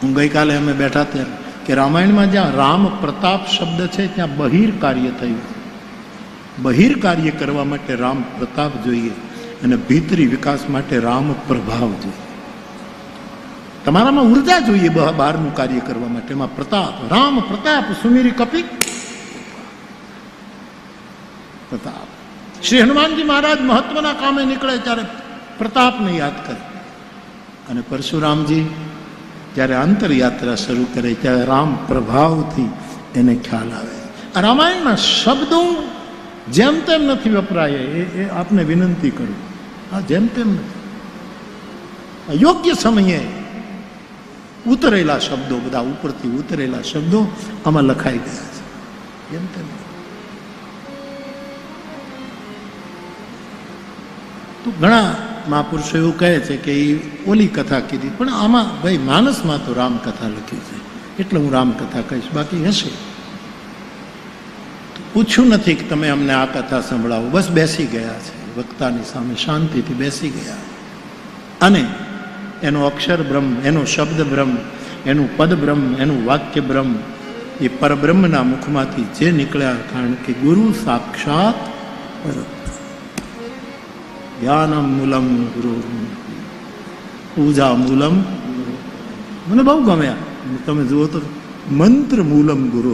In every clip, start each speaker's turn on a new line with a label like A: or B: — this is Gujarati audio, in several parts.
A: હું ગઈકાલે અમે બેઠા ત્યારે કે રામાયણમાં જ્યાં રામ પ્રતાપ શબ્દ છે ત્યાં બહિર કાર્ય થયું. બહિર કાર્ય કરવા માટે રામ પ્રતાપ જોઈએ અને ભીતરી વિકાસ માટે રામ પ્રભાવ જોઈએ. તમારામાં ઉર્જા જોઈએ બહારનું કાર્ય કરવા માટે. એમાં પ્રતાપ, રામ પ્રતાપ સુમીરી કપિ પ્રતાપ. શ્રી હનુમાનજી મહારાજ મહત્વના કામે નીકળે ત્યારે પ્રતાપને યાદ કરે, અને પરશુરામજી જ્યારે અંતરયાત્રા શરૂ કરે ત્યારે રામ પ્રભાવથી એને ખ્યાલ આવે. આ રામાયણના શબ્દો જેમ તેમ નથી વપરાય, એ આપને વિનંતી કરું. હા, જેમ તેમ નથી. યોગ્ય સમયે ઉતરેલા શબ્દો, બધા ઉપરથી ઉતરેલા શબ્દો આમાં લખાઈ ગયા છે. જેમ તેમ તો ઘણા મહાપુરુષો એવું કહે છે કે એ ઓલી કથા કીધી, પણ આમાં ભાઈ માનસમાં તો રામકથા લખી છે એટલે હું રામકથા કહીશ. બાકી હશે પૂછ્યું નથી કે તમે અમને આ કથા સંભળાવો, બસ બેસી ગયા છે વક્તાની સામે, શાંતિથી બેસી ગયા. અને એનો અક્ષર બ્રહ્મ, એનો શબ્દ બ્રહ્મ, એનું પદ બ્રહ્મ, એનું વાક્ય બ્રહ્મ, એ પરબ્રહ્મના મુખમાંથી જે નીકળ્યા. કારણ કે ગુરુ સાક્ષાત જ્ઞાનમ મૂલમ ગુરુ, પૂજા મૂલમ. મને બહુ ગમ્યા, તમે જુઓ તો મંત્ર મૂલમ ગુરુ.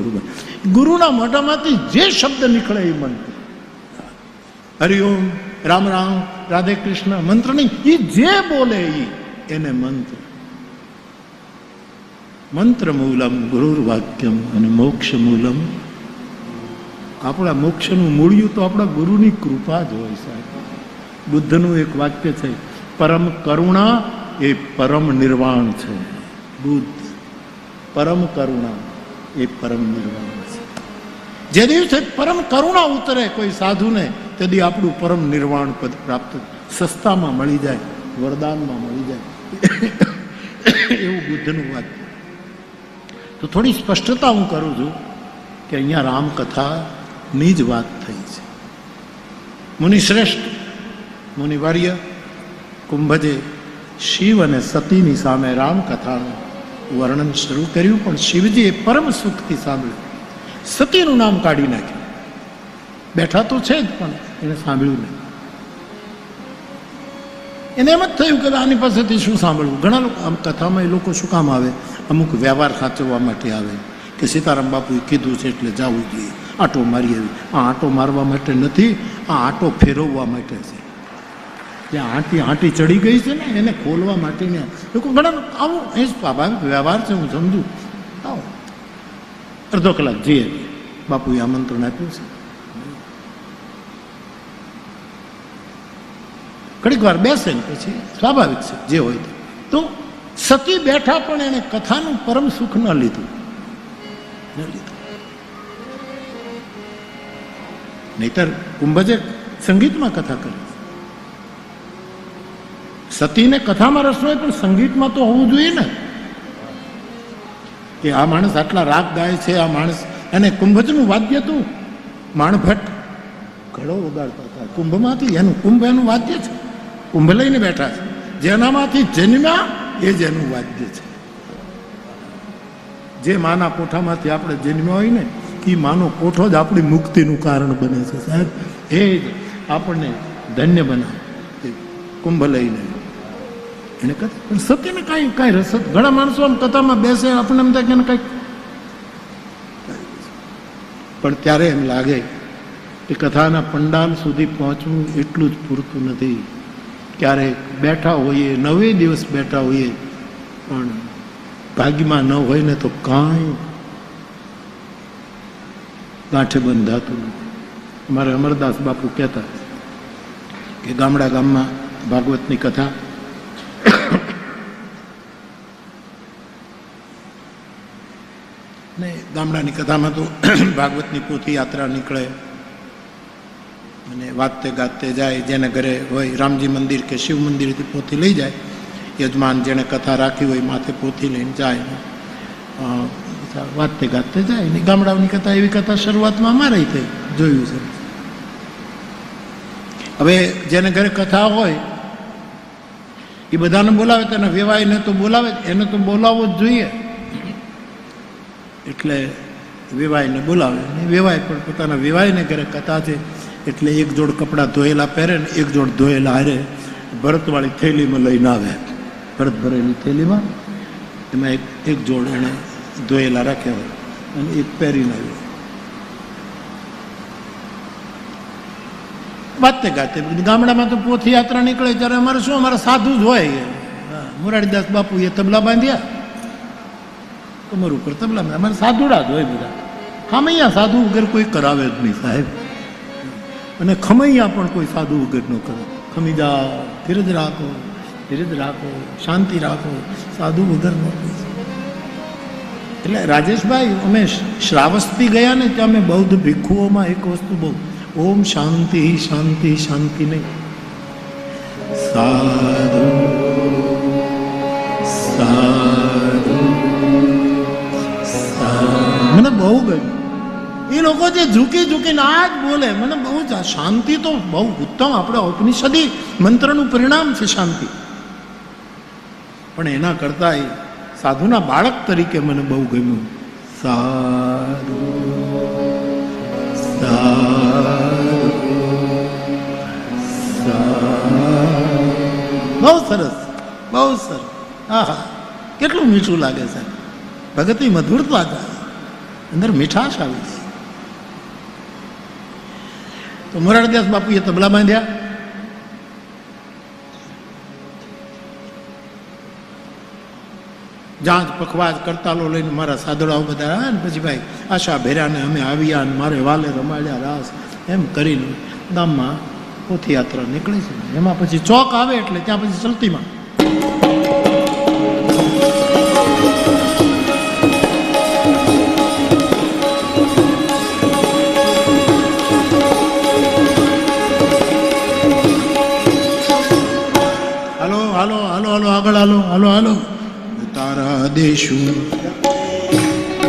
A: ગુરુના મોઢામાંથી જે શબ્દ નીકળે એ મંત્ર. હરિઓમ, રામ રામ, રાધે કૃષ્ણ મંત્ર નહીં, એ જે બોલે એને મંત્ર. મંત્ર મૂલમ ગુરુર વાક્યમ અને મોક્ષ મૂલમ. આપણા મોક્ષનું મૂળિયું તો આપણા ગુરુની કૃપા જ હોય સાહેબ. બુદ્ધનું એક વાક્ય છે, પરમ કરુણા એ પરમ નિર્વાણ છે. બુદ્ધ, પરમ કરુણા એ પરમ નિર્વાણ છે. જે દિવસે પરમ કરુણા ઉતરે કોઈ સાધુને, તે દી આપણું પરમ નિર્વાણ પદ પ્રાપ્ત સસ્તામાં મળી જાય, વરદાનમાં મળી જાય. એવું બુદ્ધનું વાક્ય. તો થોડી સ્પષ્ટતા હું કરું છું કે અહીંયા રામકથાની જ વાત થઈ છે. મુનિશ્રેષ્ઠ, મુનિવાર્ય કુંભજે શિવ અને સતીની સામે રામકથાનું વર્ણન શરૂ કર્યું, પણ શિવજીએ પરમ સુખથી સાંભળ્યું. સતીનું નામ કાઢી નાખ્યું. બેઠા તો છે જ, પણ એને સાંભળ્યું નહીં. એને એમ જ થયું કે આની પાસેથી શું સાંભળવું. ઘણા લોકો આમ કથામાં એ લોકો શું કામ આવે, અમુક વ્યવહાર સાચવવા માટે આવે કે સીતારામ બાપુએ કીધું છે એટલે જવું જોઈએ, આંટો મારી આવી. આ આંટો મારવા માટે નથી, આ આંટો ફેરવવા માટે છે. જ્યાં આંટી ચડી ગઈ છે ને એને ખોલવા માટે લોકો ઘણા આવું એ સ્વાભાવિક વ્યવહાર છે, હું સમજુ. આવો અડધો કલાક જઈએ, બાપુએ આમંત્રણ આપ્યું છે, ઘડીક વાર બેસે ને પછી સ્વાભાવિક છે જે હોય તે. તો સતી બેઠા પણ એને કથાનું પરમ સુખ ન લીધું. નહીતર કુંભજે સંગીતમાં કથા કરી. સતીને કથામાં રસ હોય, પણ સંગીતમાં તો હોવું જોઈએ ને. કે આ માણસ આટલા રાગ ગાય છે, આ માણસ. અને કુંભજનું વાદ્ય હતું માણભટ્ટ, ઘડો વગાડતા હતા કુંભમાંથી. એનું કુંભ એનું વાદ્ય છે, કુંભ લઈને બેઠા છે. જેનામાંથી જન્મ્યા એ જ એનું વાદ્ય છે. જે માના કોઠામાંથી આપણે જન્મ્યા હોય ને, એ માનો કોઠો જ આપણી મુક્તિનું કારણ બને છે સાહેબ. એ જ આપણને ધન્ય બનાવે કુંભ લઈને. એને કથા પણ સત્યને કાંઈ રસ. ઘણા માણસો આમ કથામાં બેસે, આપણને એમ થાય કે કંઈક, પણ ત્યારે એમ લાગે કે કથાના પંડાલ સુધી પહોંચવું એટલું જ પૂરતું નથી. ક્યારેક બેઠા હોઈએ, 9 દિવસ બેઠા હોઈએ, પણ ભાગ્યમાં ન હોય ને તો કાંઈ ગાંઠે બંધાતું નથી. અમારે અમરદાસ બાપુ કહેતા કે ગામમાં ભાગવતની કથા ને ગામડાની કથામાં તો ભાગવતની પોથી યાત્રા નીકળે અને વાતે ગાતે જાય. જેને ઘરે હોય રામજી મંદિર કે શિવ મંદિરથી પોથી લઈ જાય. યજમાન જેણે કથા રાખી હોય માથે પોથી લઈને જાય, વાતે ગાતે જાય. ને ગામડાઓની કથા, એવી કથા શરૂઆતમાં અમારે થઈ જોયું છે. હવે જેને ઘરે કથા હોય એ બધાને બોલાવે તો એને વેવાઈને તો બોલાવે, એને તો બોલાવવો જ જોઈએ. એટલે વેવાઈને બોલાવે, વેવાય પણ પોતાના વેવાઈને ઘરે કથા છે એટલે એક જોડ કપડાં ધોયેલા પહેરે ને એક જોડ ધોયેલા હારે ભરતવાળી થેલીમાં લઈને આવે. ભરત ભરેલી થેલીમાં એમાં એક જોડ એણે ધોયેલા રાખ્યા હોય અને એક પહેરીને આવ્યો. વાતે ગાતે ગામડામાં તો પોથી યાત્રા નીકળે ત્યારે અમારે શું, અમારે સાધુ જ હોય. મોરારીદાસ બાપુ એ તબલા બાંધ્યા, કમર ઉપર તબલા, અમારે સાધુડા જ હોય બધા. ખમૈયા સાધુ વગર કોઈ કરાવે જ નહીં સાહેબ, અને ખમૈયા પણ કોઈ સાધુ વગર ન કરે. ખમી જા, ધીરજ રાખો, ધીરજ રાખો, શાંતિ રાખો, સાધુ વગર ન કરે. એટલે રાજેશભાઈ, અમે શ્રાવસ્તી ગયા ને ત્યાં અમે બૌદ્ધ ભિક્ષુઓમાં એક વસ્તુ બહુ, ઓમ શાંતિ શાંતિ શાંતિ નહીં, સાધુ સાધુ મને બહુ ગમ્યું. એ લોકો જે ઝૂકી ઝૂકીને આ જ બોલે, મને બહુ જ. શાંતિ તો બહુ ઉત્તમ, આપણે ઉપનિષદી મંત્રનું પરિણામ છે શાંતિ. પણ એના કરતા એ સાધુના બાળક તરીકે મને બહુ ગમ્યું. સાધુ બહુ સરસ, બહુ સરસ. આહા, કેટલું મીઠું લાગે છે. ભગતની મધુરતા જાય, અંદર મીઠાશ આવી જાય. તો મોરારીદાસ બાપુએ તબલા બાંધ્યા. જાંચ પખવાજ કરતાલો લઈને મારા સાદડાઓ બધા આવ્યા ને પછી ભાઈ આશા ભેર્યાને અમે આવ્યા ને મારે વાલે રમાડ્યા રાસ, એમ કરીને ગામમાં પોથી યાત્રા નીકળે છે. એમાં પછી ચોક આવે એટલે ત્યાં પછી ચલતીમાં હાલો હાલો હાલો હાલો આગળ હાલો હાલો હાલો તારા દેશું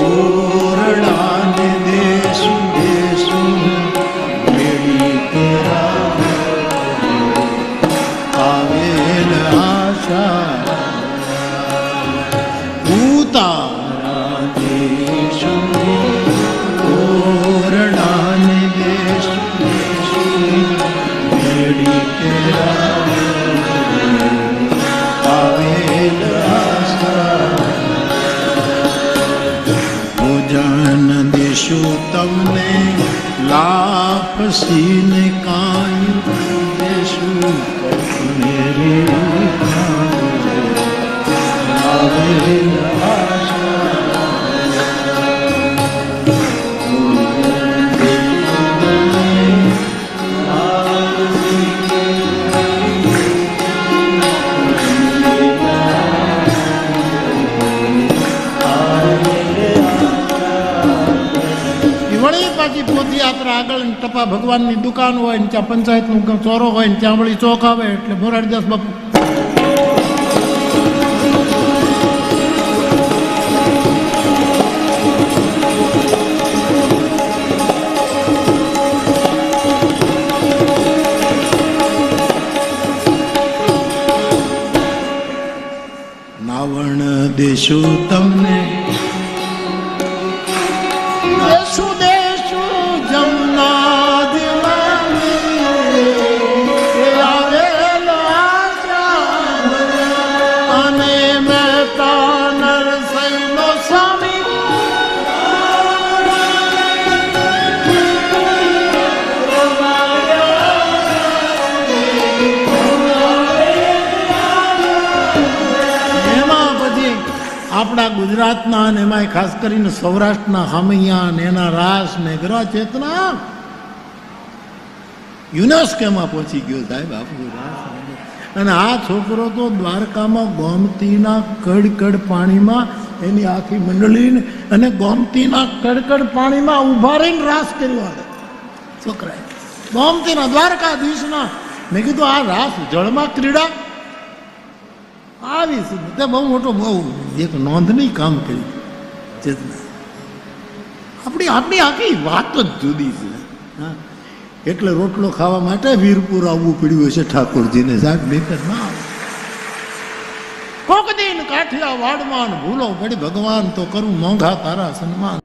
A: ઓરડાને દેશું દેશું મેળી તેરા આવેલ આશા ઉતારા દેશું ઓરડાને દેશું દેશું મેળી તેરા આવેલ ભોજન દેશું તમને લાપસીને કાંઈ દેશું મેરી આવેલ પોથી યાત્રા આગળ ટપા ભગવાનની દુકાન હોય ને ત્યાં પંચાયતનું ચોરો હોય ને ત્યાં વળી ચોક આવે એટલે મોરારીદાસ બાપુ નાવણ દેશું તમને આપણા ગુજરાતના અને એમાં ખાસ કરીને સૌરાષ્ટ્રના હામૈયા ને એના રાસ ને ગ્રહ ચેતના યુનેસ્કોમાં પહોંચી ગયો સાહેબ આપણું રાસ. અને આ છોકરો તો દ્વારકામાં ગોમતીના કડકડ પાણીમાં એની આખી મંડળીને અને ગોમતીના કડકડ પાણીમાં ઉભા રહીને રાસ કર્યો છોકરાએ. ગોમતીના દ્વારકાધીશના. મેં કીધું આ રાસ જળમાં ક્રીડા આવી તે બહુ મોટો બહુ એક નોંધની કામ કર્યું ચેતના. આપણી આખી વાત જ જુદી છે. હા, એટલે રોટલો ખાવા માટે વીરપુર આવવું પડ્યું હશે ઠાકોરજીને સાહેબ, બેકર ના આવે. કાઠિયા વાડમાં ભૂલો પડી ભગવાન તો કરું મોંઘા તારા સન્માન.